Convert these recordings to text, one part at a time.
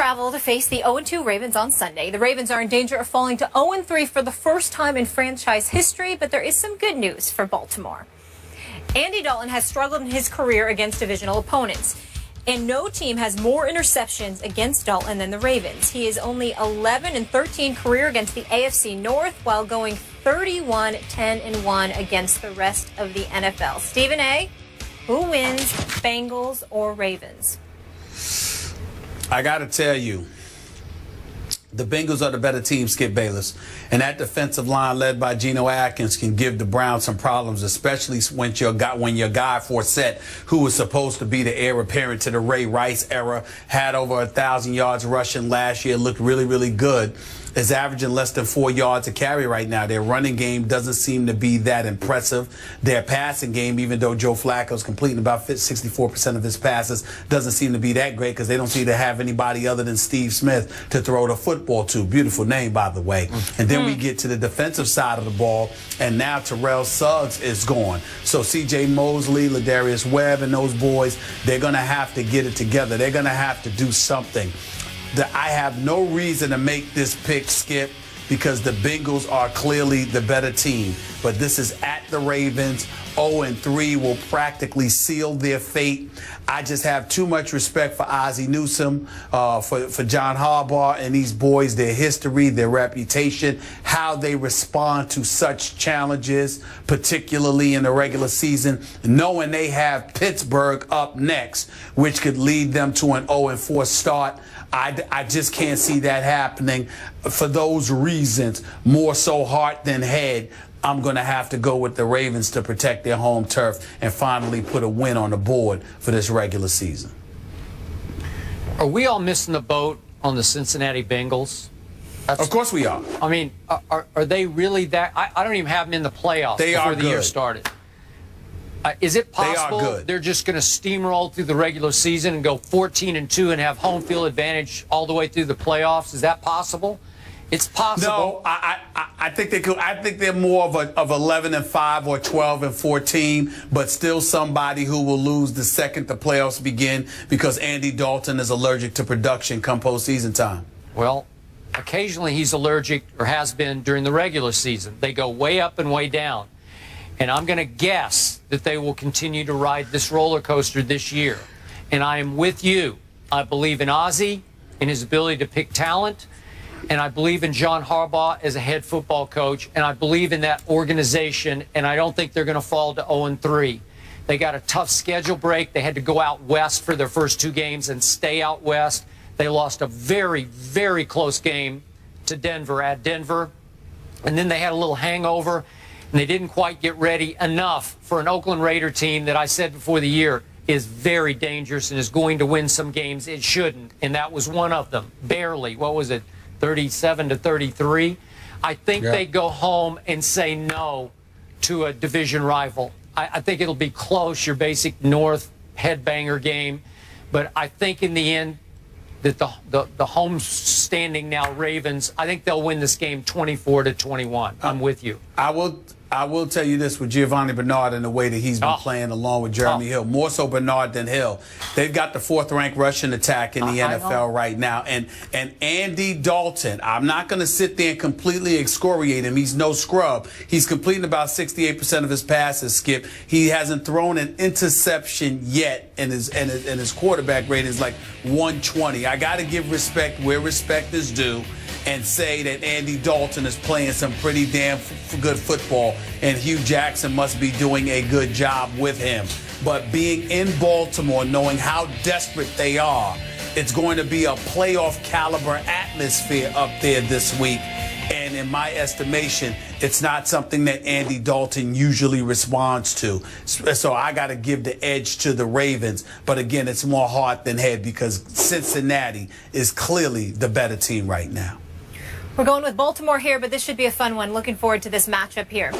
travel to face the 0-2 Ravens on Sunday. The Ravens are in danger of falling to 0-3 for the first time in franchise history, but there is some good news for Baltimore. Andy Dalton has struggled in his career against divisional opponents, and no team has more interceptions against Dalton than the Ravens. He is only 11-13 career against the AFC North, while going 31-10-1 against the rest of the NFL. Stephen A., who wins, Bengals or Ravens? I got to tell you, the Bengals are the better team, Skip Bayless. And that defensive line led by Geno Atkins can give the Browns some problems, especially when your guy Forsett, who was supposed to be the heir apparent to the Ray Rice era, had over 1,000 yards rushing last year, looked really, really good, is averaging less than 4 yards a carry right now. Their running game doesn't seem to be that impressive. Their passing game, even though Joe Flacco's completing about 64% of his passes, doesn't seem to be that great because they don't seem to have anybody other than Steve Smith to throw the football to. Beautiful name, by the way. And then we get to the defensive side of the ball, and now Terrell Suggs is gone. So C.J. Mosley, Ladarius Webb, and those boys, they're going to have to get it together. They're going to have to do something. I have no reason to make this pick, Skip, because the Bengals are clearly the better team. But this is at the Ravens. 0-3 will practically seal their fate. I just have too much respect for Ozzie Newsome, for John Harbaugh and these boys, their history, their reputation, how they respond to such challenges, particularly in the regular season, knowing they have Pittsburgh up next, which could lead them to an 0-4 start. I just can't see that happening. For those reasons, more so heart than head, I'm going to have to go with the Ravens to protect their home turf and finally put a win on the board for this regular season. Are we all missing the boat on the Cincinnati Bengals? Of course we are. I mean, are they really that? I don't even have them in the playoffs before the year started. Is it possible they're just going to steamroll through the regular season and go 14-2 and have home field advantage all the way through the playoffs? Is that possible? It's possible. No, I think they could. I think they're more of 11-5 or 12-14, but still somebody who will lose the second the playoffs begin because Andy Dalton is allergic to production come postseason time. Well, occasionally he's allergic or has been during the regular season. They go way up and way down. And I'm going to guess that they will continue to ride this roller coaster this year. And I am with you. I believe in Ozzie, in his ability to pick talent. And I believe in John Harbaugh as a head football coach. And I believe in that organization. And I don't think they're going to fall to 0-3. They got a tough schedule break. They had to go out west for their first 2 games and stay out west. They lost a very, very close game to Denver at Denver. And then they had a little hangover. And they didn't quite get ready enough for an Oakland Raider team that I said before the year is very dangerous and is going to win some games it shouldn't. And that was one of them, barely. What was it, 37-33? I think they go home and say no to a division rival. I think it'll be close, your basic North headbanger game. But I think in the end that the home standing now Ravens, I think they'll win this game 24-21. I'm with you. I will tell you this with Giovanni Bernard and the way that he's been playing along with Jeremy Hill, more so Bernard than Hill. They've got the 4th-ranked rushing attack in the NFL right now. And Andy Dalton, I'm not going to sit there and completely excoriate him. He's no scrub. He's completing about 68% of his passes, Skip. He hasn't thrown an interception yet, and his quarterback rate is like 120. I got to give respect where respect is due and say that Andy Dalton is playing some pretty damn good football, and Hugh Jackson must be doing a good job with him. But being in Baltimore, knowing how desperate they are, it's going to be a playoff caliber atmosphere up there this week. And in my estimation, it's not something that Andy Dalton usually responds to. So I got to give the edge to the Ravens. But again, it's more heart than head because Cincinnati is clearly the better team right now. We're going with Baltimore here, but this should be a fun one. Looking forward to this matchup here.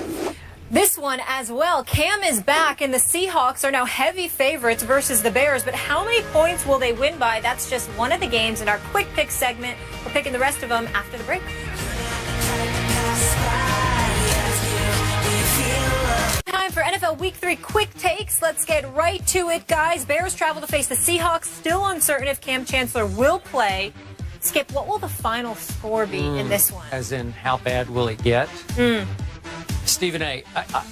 This one as well. Cam is back, and the Seahawks are now heavy favorites versus the Bears. But how many points will they win by? That's just one of the games in our quick pick segment. We're picking the rest of them after the break. Time for NFL Week 3 quick takes. Let's get right to it, guys. Bears travel to face the Seahawks. Still uncertain if Cam Chancellor will play. Skip, what will the final score be in this one? As in, how bad will it get? Stephen A.,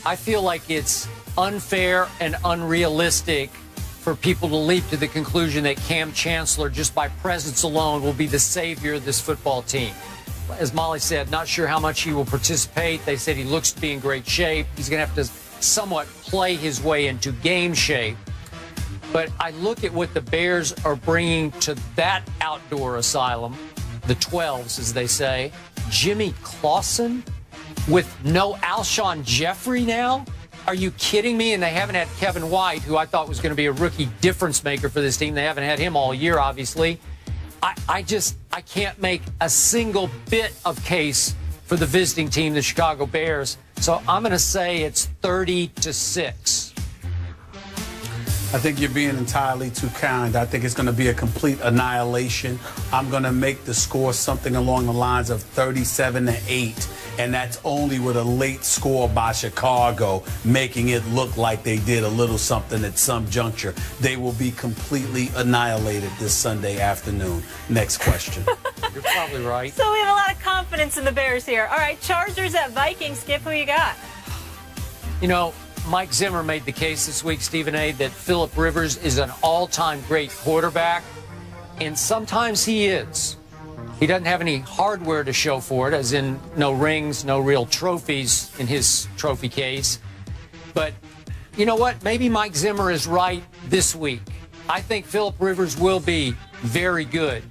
I feel like it's unfair and unrealistic for people to leap to the conclusion that Cam Chancellor, just by presence alone, will be the savior of this football team. As Molly said, not sure how much he will participate. They said he looks to be in great shape. He's going to have to somewhat play his way into game shape. But I look at what the Bears are bringing to that outdoor asylum, the 12s, as they say. Jimmy Clausen with no Alshon Jeffrey now? Are you kidding me? And they haven't had Kevin White, who I thought was going to be a rookie difference maker for this team. They haven't had him all year, obviously. I can't make a single bit of case for the visiting team, the Chicago Bears. So I'm going to say it's 30-6. I think you're being entirely too kind. I think it's going to be a complete annihilation. I'm going to make the score something along the lines of 37-8, and that's only with a late score by Chicago, making it look like they did a little something at some juncture. They will be completely annihilated this Sunday afternoon. Next question. You're probably right. So we have a lot of confidence in the Bears here. All right, Chargers at Vikings. Skip, who you got? You know, Mike Zimmer made the case this week, Stephen A., that Phillip Rivers is an all-time great quarterback, and sometimes he is. He doesn't have any hardware to show for it, as in no rings, no real trophies in his trophy case. But you know what? Maybe Mike Zimmer is right this week. I think Phillip Rivers will be very good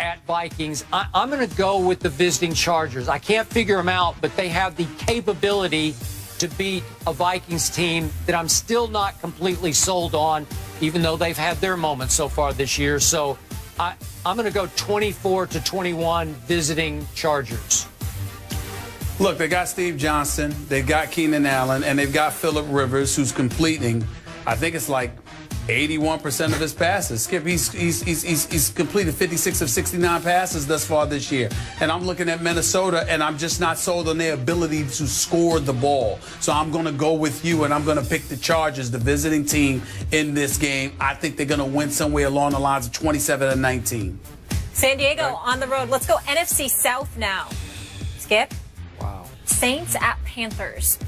at Vikings. I'm going to go with the visiting Chargers. I can't figure them out, but they have the capability to beat a Vikings team that I'm still not completely sold on, even though they've had their moments so far this year. So I'm going to go 24-21 visiting Chargers. Look, they got Steve Johnson, they've got Keenan Allen, and they've got Phillip Rivers, who's completing, I think it's like 81% of his passes. Skip, he's completed 56 of 69 passes thus far this year. And I'm looking at Minnesota, and I'm just not sold on their ability to score the ball. So I'm going to go with you, and I'm going to pick the Chargers, the visiting team in this game. I think they're going to win somewhere along the lines of 27-19. San Diego on the road. Let's go NFC South now. Skip? Wow. Saints at Panthers.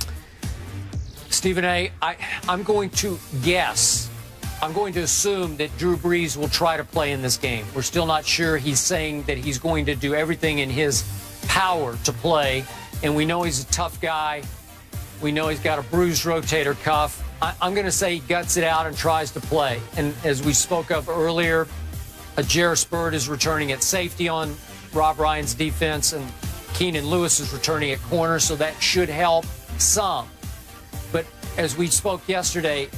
Stephen A., I'm going to guess. I'm going to assume that Drew Brees will try to play in this game. We're still not sure. He's saying that he's going to do everything in his power to play, and we know he's a tough guy. We know he's got a bruised rotator cuff. I'm going to say he guts it out and tries to play. And as we spoke of earlier, Jarris Byrd is returning at safety on Rob Ryan's defense, and Keenan Lewis is returning at corner, so that should help some. But as we spoke yesterday,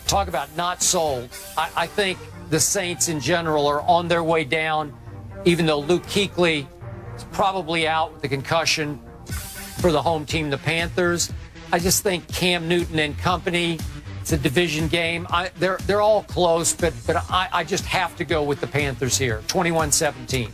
talk about not sold. I think the Saints in general are on their way down, even though Luke Kuechly is probably out with a concussion for the home team, the Panthers. I just think Cam Newton and company, it's a division game. They're all close, but I just have to go with the Panthers here, 21-17.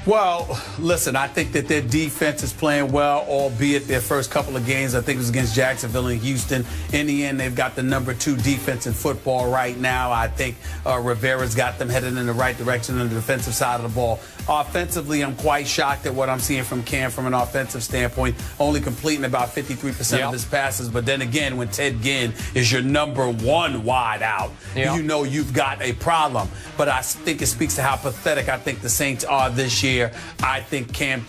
Well, listen, I think that their defense is playing well, albeit their first couple of games, I think it was against Jacksonville and Houston. In the end, they've got the number 2 defense in football right now. I think Rivera's got them headed in the right direction on the defensive side of the ball. Offensively, I'm quite shocked at what I'm seeing from Cam from an offensive standpoint, only completing about 53% of his passes. But then again, when Ted Ginn is your number 1 wide out, you know you've got a problem. But I think it speaks to how pathetic I think the Saints are this year. I think Cam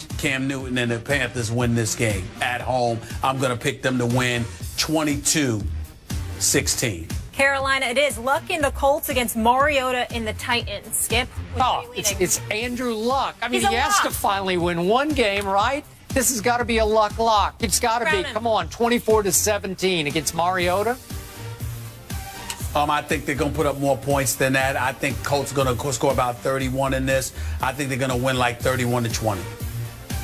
Newton and the Panthers win this game at home. I'm going to pick them to win 22-16. Carolina, it is. Luck in the Colts against Mariota in the Titans. Skip? It's Andrew Luck. I mean, he has lock to finally win one game, right? This has got to be a luck lock. It's got to be. Come on, 24-17 against Mariota. I think they're going to put up more points than that. I think Colts are going to score about 31 in this. I think they're going to win like 31-20.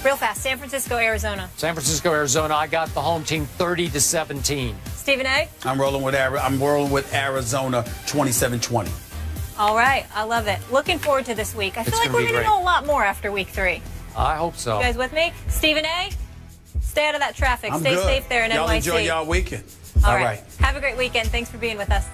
Real fast. San Francisco, Arizona. San Francisco, Arizona. I got the home team 30-17. Stephen A. I'm rolling with Arizona 27-20. All right. I love it. Looking forward to this week. I feel like we're going to know a lot more after week 3. I hope so. You guys with me? Stephen A. Stay out of that traffic. Stay safe there in NYC. Y'all enjoy y'all weekend. All right. Have a great weekend. Thanks for being with us.